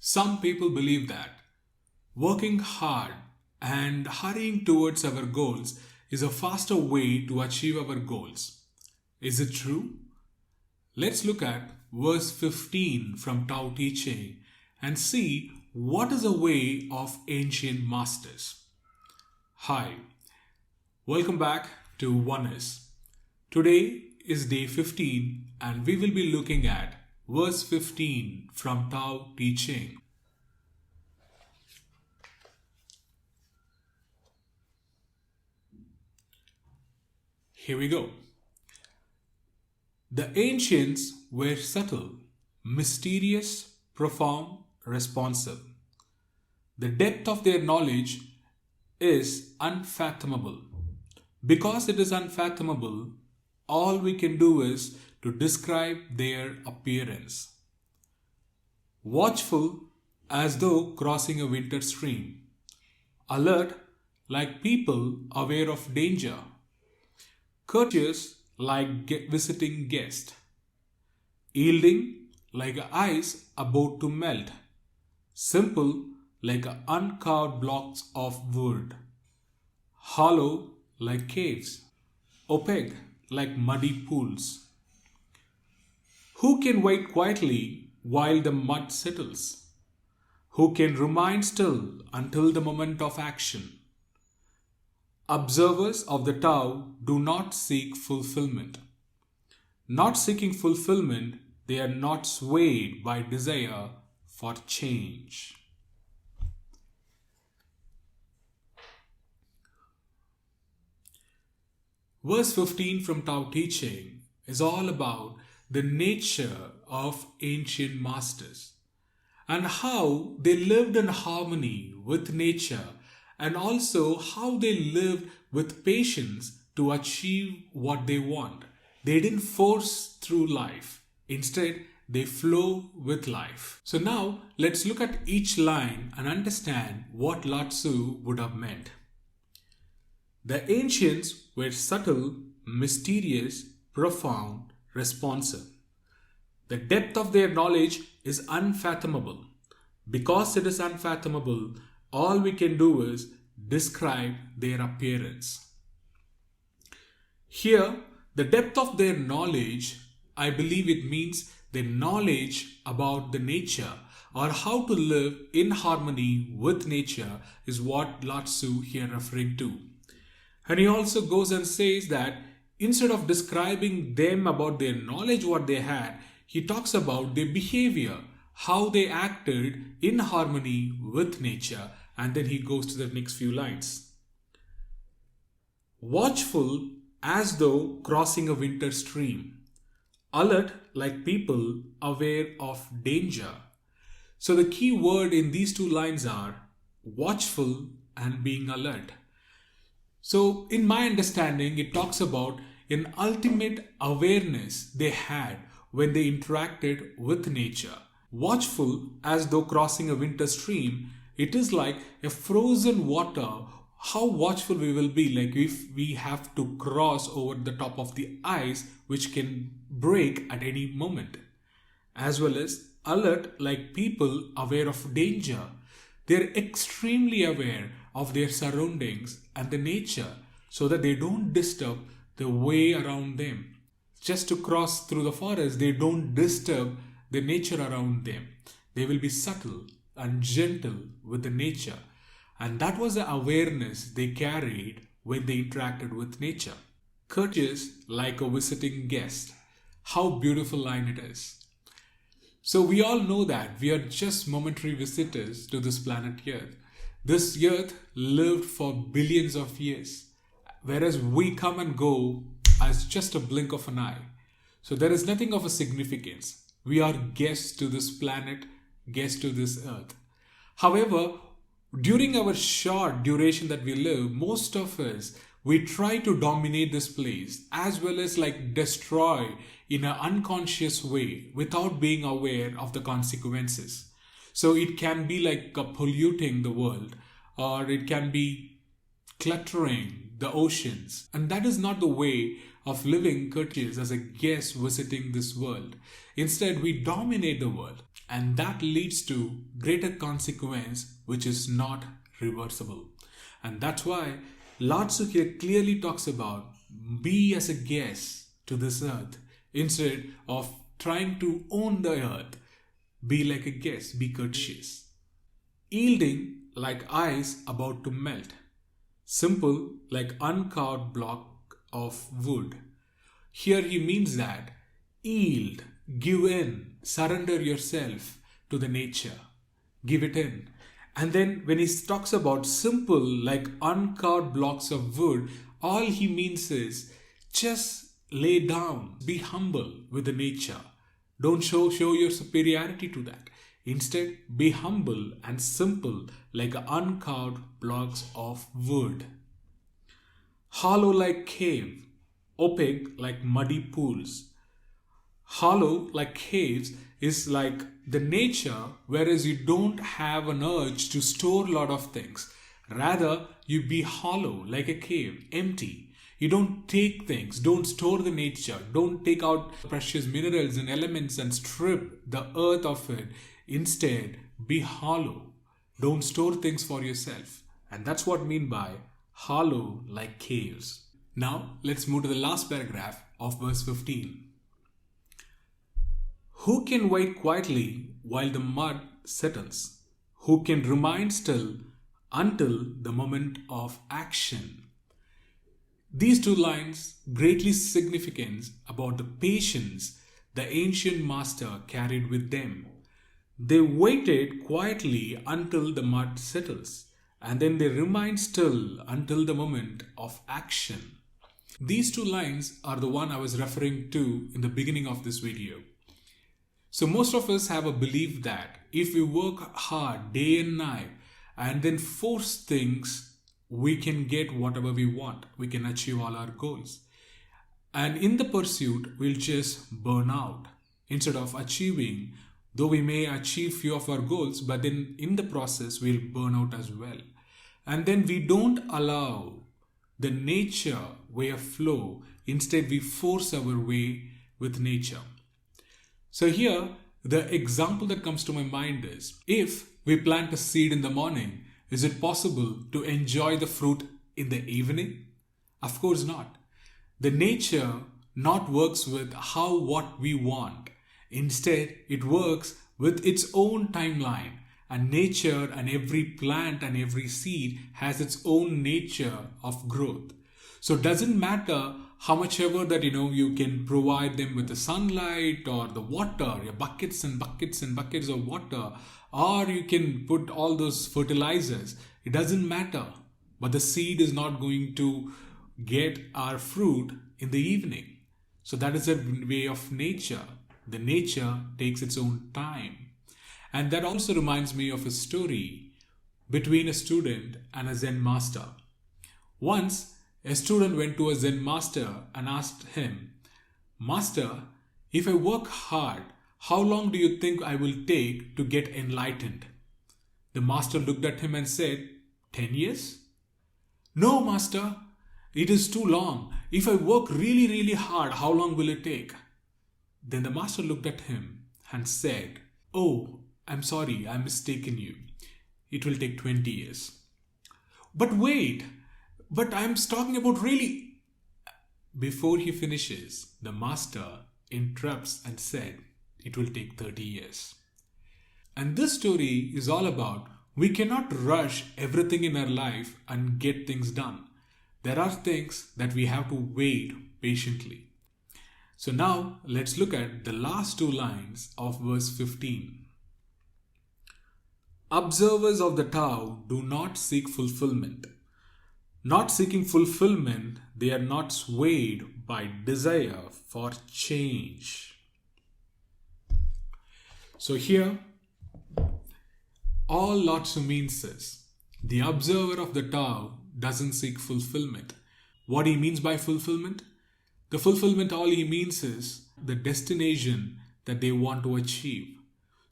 Some people believe that working hard and hurrying towards our goals is a faster way to achieve our goals. Is it true? Let's look at verse 15 from Taoteching and see what is the way of ancient masters. Hi, welcome back to Oneness. Today is day 15 and we will be looking at verse 15 from Taoteching. Here we go. The ancients were subtle, mysterious, profound, responsive. The depth of their knowledge is unfathomable. Because it is unfathomable, all we can do is to describe their appearance. Watchful as though crossing a winter stream. Alert like people aware of danger. Courteous like visiting guest. Yielding like ice about to melt. Simple like uncarved blocks of wood. Hollow like caves. Opaque like muddy pools. Who can wait quietly while the mud settles? Who can remain still until the moment of action? Observers of the Tao do not seek fulfillment. Not seeking fulfillment, they are not swayed by desire for change. Verse 15 from Taoteching is all about the nature of ancient masters and how they lived in harmony with nature and also how they lived with patience to achieve what they want. They didn't force through life. Instead, they flow with life. So now, let's look at each line and understand what Laotzu would have meant. The ancients were subtle, mysterious, profound, responsive. The depth of their knowledge is unfathomable. Because it is unfathomable, all we can do is describe their appearance. Here, the depth of their knowledge, I believe it means their knowledge about the nature or how to live in harmony with nature is what Laotzu here referring to. And he also goes and says that instead of describing them about their knowledge, what they had, he talks about their behavior, how they acted in harmony with nature. And then he goes to the next few lines. Watchful as though crossing a winter stream. Alert like people aware of danger. So the key word in these two lines are watchful and being alert. So in my understanding, it talks about an ultimate awareness they had when they interacted with nature. Watchful as though crossing a winter stream. It is like a frozen water. How watchful we will be, like if we have to cross over the top of the ice, which can break at any moment. As well as alert like people aware of danger. They're extremely aware of their surroundings and the nature so that they don't disturb the way around them. Just to cross through the forest, they don't disturb the nature around them. They will be subtle and gentle with the nature, and that was the awareness they carried when they interacted with nature. Courteous like a visiting guest. How beautiful line it is. So we all know that we are just momentary visitors to this planet Earth. This Earth lived for billions of years, whereas we come and go as just a blink of an eye. So there is nothing of a significance. We are guests to this planet, guests to this earth. However, during our short duration that we live, most of us, we try to dominate this place as well as like destroy in an unconscious way without being aware of the consequences. So it can be like polluting the world, or it can be cluttering the oceans. And that is not the way of living courteous as a guest visiting this world. Instead, we dominate the world. And that leads to greater consequence which is not reversible. And that's why Laotzu here clearly talks about be as a guest to this earth instead of trying to own the earth. Be like a guest, be courteous. Yielding like ice about to melt. Simple like uncarved block of wood. Here he means that yield, give in, surrender yourself to the nature. Give it in. And then when he talks about simple like uncarved blocks of wood, all he means is just lay down, be humble with the nature. Don't show your superiority to that. Instead, be humble and simple like uncarved blocks of wood. Hollow like cave, opaque like muddy pools. Hollow like caves is like the nature, whereas you don't have an urge to store a lot of things. Rather, you be hollow like a cave, empty. You don't take things, don't store the nature, don't take out precious minerals and elements and strip the earth of it. Instead, be hollow. Don't store things for yourself. And that's what I mean by hollow like caves. Now, let's move to the last paragraph of verse 15. Who can wait quietly while the mud settles? Who can remain still until the moment of action? These two lines greatly significant about the patience the ancient master carried with them. They waited quietly until the mud settles, and then they remained still until the moment of action. These two lines are the one I was referring to in the beginning of this video. So most of us have a belief that if we work hard day and night and then force things, we can get whatever we want. We can achieve all our goals. And in the pursuit, we'll just burn out. Instead of achieving, though we may achieve few of our goals, but then in the process, we'll burn out as well. And then we don't allow the nature way of flow. Instead, we force our way with nature. So here, the example that comes to my mind is, if we plant a seed in the morning, is it possible to enjoy the fruit in the evening? Of course not. The nature not works with what we want. Instead, it works with its own timeline. And nature and every plant and every seed has its own nature of growth. So it doesn't matter how much ever that you can provide them with the sunlight or the water, your buckets and buckets and buckets of water, or you can put all those fertilizers. It doesn't matter. But the seed is not going to get our fruit in the evening. So that is a way of nature. The nature takes its own time. And that also reminds me of a story between a student and a Zen master. Once, a student went to a Zen master and asked him, "Master, if I work hard, how long do you think I will take to get enlightened?" The master looked at him and said, 10 years? "No, master, it is too long. If I work really, really hard, how long will it take?" Then the master looked at him and said, "Oh, I'm sorry, I mistaken you. It will take 20 years. "But wait, but I'm talking about really..." Before he finishes, the master interrupts and said, "It will take 30 years. And this story is all about we cannot rush everything in our life and get things done. There are things that we have to wait patiently. So now let's look at the last two lines of verse 15. Observers of the Tao do not seek fulfillment. Not seeking fulfillment, they are not swayed by desire for change. So here, all Laotzu means is, the observer of the Tao doesn't seek fulfillment. What he means by fulfillment? The fulfillment, all he means is the destination that they want to achieve.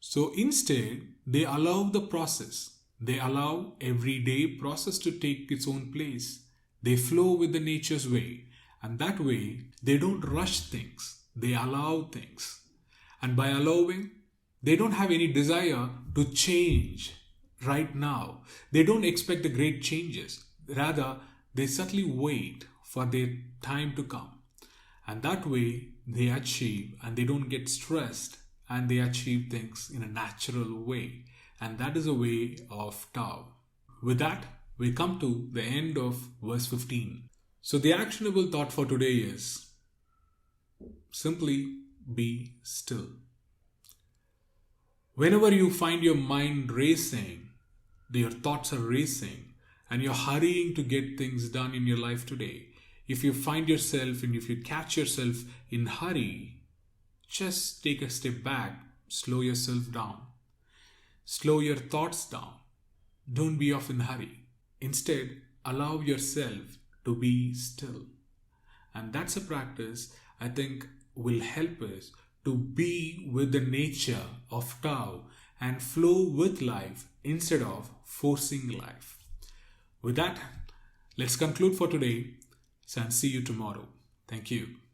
So instead, they allow the process. They allow everyday process to take its own place. They flow with the nature's way. And that way, they don't rush things. They allow things. And by allowing, They don't have any desire to change right now. They don't expect the great changes. Rather, they subtly wait for their time to come. And that way, they achieve and they don't get stressed and they achieve things in a natural way. And that is a way of Tao. With that, we come to the end of verse 15. So the actionable thought for today is simply be still. Whenever you find your mind racing, your thoughts are racing, and you're hurrying to get things done in your life today, if you find yourself and if you catch yourself in hurry, just take a step back, slow yourself down. Slow your thoughts down. Don't be off in a hurry. Instead, allow yourself to be still. And that's a practice I think will help us to be with the nature of Tao and flow with life instead of forcing life. With that, let's conclude for today and see you tomorrow. Thank you.